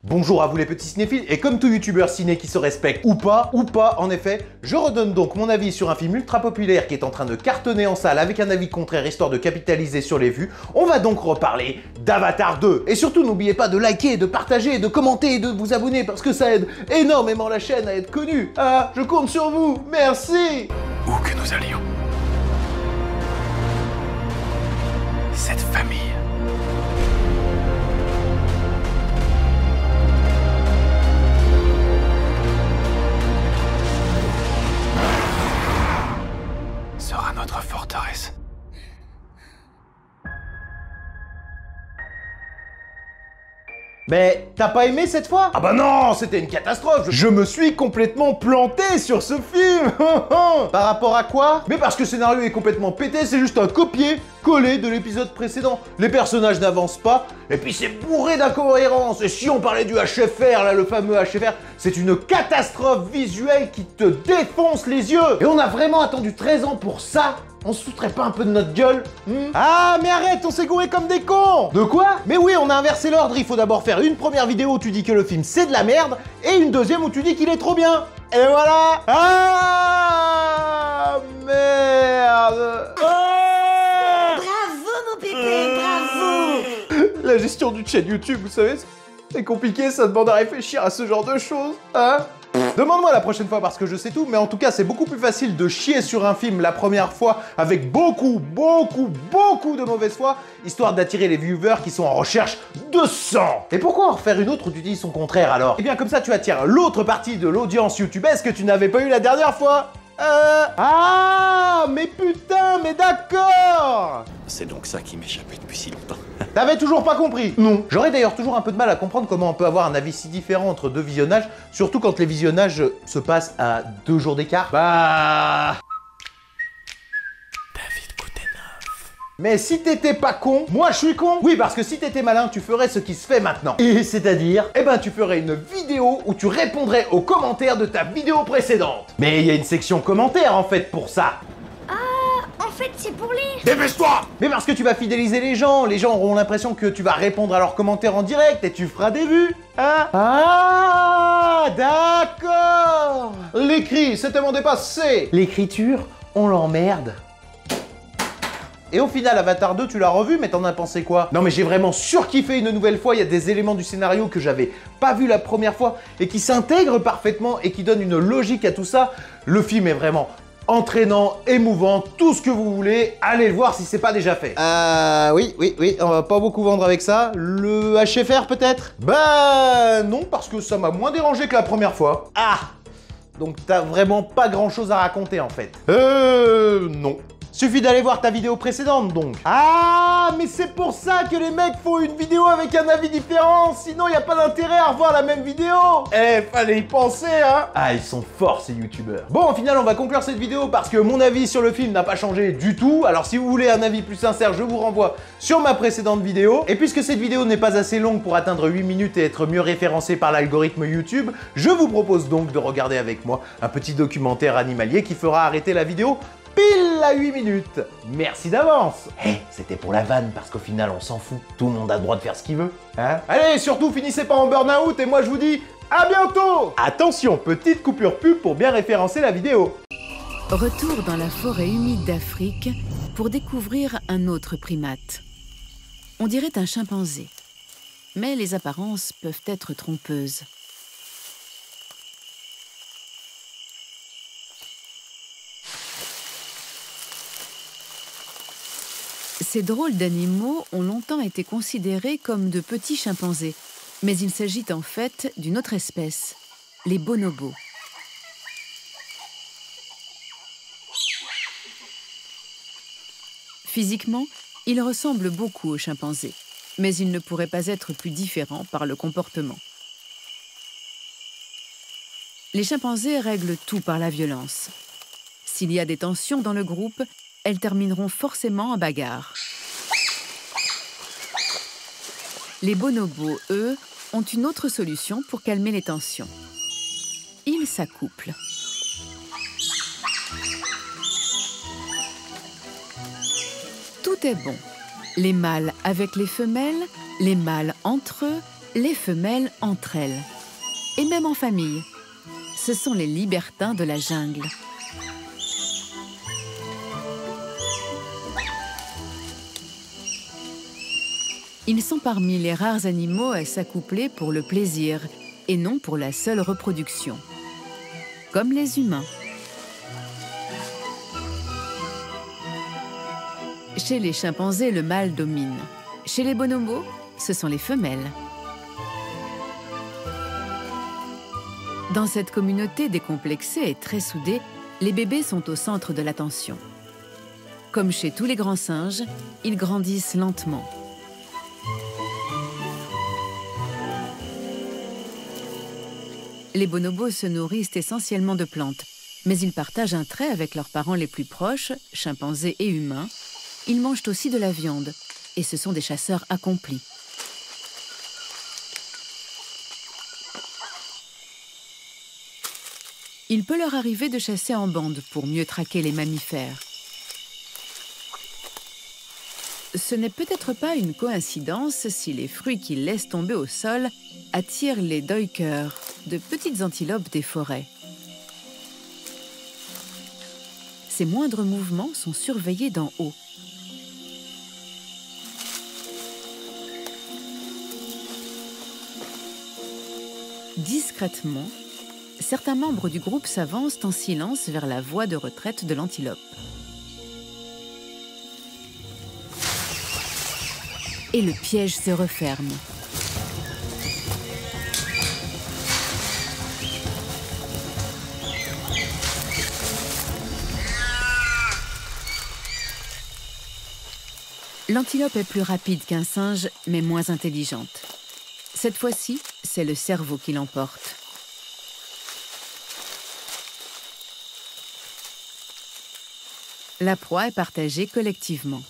Bonjour à vous les petits cinéphiles, et comme tout youtubeur ciné qui se respecte ou pas, en effet, je redonne donc mon avis sur un film ultra populaire qui est en train de cartonner en salle avec un avis contraire histoire de capitaliser sur les vues. On va donc reparler d'Avatar 2. Et surtout n'oubliez pas de liker, de partager, de commenter et de vous abonner parce que ça aide énormément la chaîne à être connue. Ah, je compte sur vous, merci. Où que nous allions, cette famille sera notre forteresse. Mais t'as pas aimé cette fois? Ah bah non, c'était une catastrophe. Je me suis complètement planté sur ce film. Par rapport à quoi? Mais parce que le scénario est complètement pété, c'est juste un copier-coller de l'épisode précédent. Les personnages n'avancent pas, et puis c'est bourré d'incohérences. Et si on parlait du HFR, là, le fameux HFR, c'est une catastrophe visuelle qui te défonce les yeux. Et on a vraiment attendu 13 ans pour ça? On se foutrait pas un peu de notre gueule? Ah, mais arrête, on s'est gouré comme des cons! De quoi? Mais oui, on a inversé l'ordre, il faut d'abord faire une première vidéo où tu dis que le film c'est de la merde, et une deuxième où tu dis qu'il est trop bien. Et voilà! Ah, merde! Ah Bravo mon pépé, bravo! La gestion d'une chaîne YouTube, vous savez, c'est compliqué, ça demande à réfléchir à ce genre de choses, hein? Demande-moi la prochaine fois parce que je sais tout, mais en tout cas c'est beaucoup plus facile de chier sur un film la première fois avec beaucoup de mauvaise foi, histoire d'attirer les viewers qui sont en recherche de sang. Et pourquoi en refaire une autre où tu dis son contraire alors? Eh bien comme ça tu attires l'autre partie de l'audience youtubaise que tu n'avais pas eu la dernière fois. Ah, mais putain, mais d'accord! C'est donc ça qui m'échappait depuis si longtemps. T'avais toujours pas compris? Non. J'aurais d'ailleurs toujours un peu de mal à comprendre comment on peut avoir un avis si différent entre deux visionnages, surtout quand les visionnages se passent à 2 jours d'écart. Bah... David Koutenov. Mais si t'étais pas con, moi je suis con. Oui, parce que si t'étais malin, tu ferais ce qui se fait maintenant. Et c'est-à-dire? Eh ben tu ferais une vidéo où tu répondrais aux commentaires de ta vidéo précédente. Mais il y a une section commentaires en fait pour ça. En fait, c'est pour lire. Dépêche-toi! Mais parce que tu vas fidéliser les gens auront l'impression que tu vas répondre à leurs commentaires en direct et tu feras des vues. Hein? Ah, d'accord. L'écrit, c'est tellement dépassé. L'écriture, on l'emmerde. Et au final, Avatar 2, tu l'as revu, mais t'en as pensé quoi? Non mais j'ai vraiment surkiffé une nouvelle fois, il y a des éléments du scénario que j'avais pas vu la première fois et qui s'intègrent parfaitement et qui donnent une logique à tout ça. Le film est vraiment entraînant, émouvant, tout ce que vous voulez, allez le voir si c'est pas déjà fait. Oui, on va pas beaucoup vendre avec ça. Le HFR peut-être? Bah non, parce que ça m'a moins dérangé que la première fois. Ah! Donc t'as vraiment pas grand chose à raconter en fait. Non. Suffit d'aller voir ta vidéo précédente donc. Ah, mais c'est pour ça que les mecs font une vidéo avec un avis différent, sinon y a pas d'intérêt à revoir la même vidéo. Eh, fallait y penser hein. Ah, ils sont forts ces youtubeurs. Bon, au final, on va conclure cette vidéo parce que mon avis sur le film n'a pas changé du tout. Alors si vous voulez un avis plus sincère, je vous renvoie sur ma précédente vidéo. Et puisque cette vidéo n'est pas assez longue pour atteindre 8 minutes et être mieux référencée par l'algorithme YouTube, je vous propose donc de regarder avec moi un petit documentaire animalier qui fera arrêter la vidéo pile à 8 minutes. Merci d'avance. C'était pour la vanne, parce qu'au final, on s'en fout. Tout le monde a le droit de faire ce qu'il veut. Hein? Allez, surtout, finissez pas en burn-out, et moi, je vous dis à bientôt. Attention, petite coupure pub pour bien référencer la vidéo. Retour dans la forêt humide d'Afrique pour découvrir un autre primate. On dirait un chimpanzé, mais les apparences peuvent être trompeuses. Ces drôles d'animaux ont longtemps été considérés comme de petits chimpanzés, mais il s'agit en fait d'une autre espèce, les bonobos. Physiquement, ils ressemblent beaucoup aux chimpanzés, mais ils ne pourraient pas être plus différents par le comportement. Les chimpanzés règlent tout par la violence. S'il y a des tensions dans le groupe, elles termineront forcément en bagarre. Les bonobos, eux, ont une autre solution pour calmer les tensions. Ils s'accouplent. Tout est bon. Les mâles avec les femelles, les mâles entre eux, Les femelles entre elles, et même en famille. Ce sont les libertins de la jungle. Ils sont parmi les rares animaux à s'accoupler pour le plaisir et non pour la seule reproduction, comme les humains. Chez les chimpanzés, le mâle domine. Chez les bonobos, ce sont les femelles. Dans cette communauté décomplexée et très soudée, les bébés sont au centre de l'attention. Comme chez tous les grands singes, ils grandissent lentement. Les bonobos se nourrissent essentiellement de plantes, mais ils partagent un trait avec leurs parents les plus proches, chimpanzés et humains. Ils mangent aussi de la viande, et ce sont des chasseurs accomplis. Il peut leur arriver de chasser en bande pour mieux traquer les mammifères. Ce n'est peut-être pas une coïncidence si les fruits qu'ils laissent tomber au sol attirent les duikers, de petites antilopes des forêts. Ces moindres mouvements sont surveillés d'en haut. Discrètement, certains membres du groupe s'avancent en silence vers la voie de retraite de l'antilope. Et le piège se referme. L'antilope est plus rapide qu'un singe, mais moins intelligente. Cette fois-ci, c'est le cerveau qui l'emporte. La proie est partagée collectivement.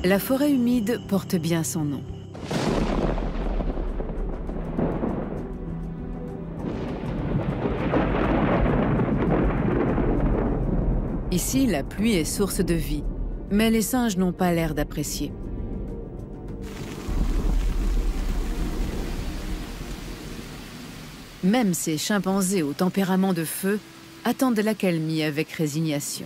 La forêt humide porte bien son nom. Ici, la pluie est source de vie, mais les singes n'ont pas l'air d'apprécier. Même ces chimpanzés au tempérament de feu attendent l'accalmie avec résignation.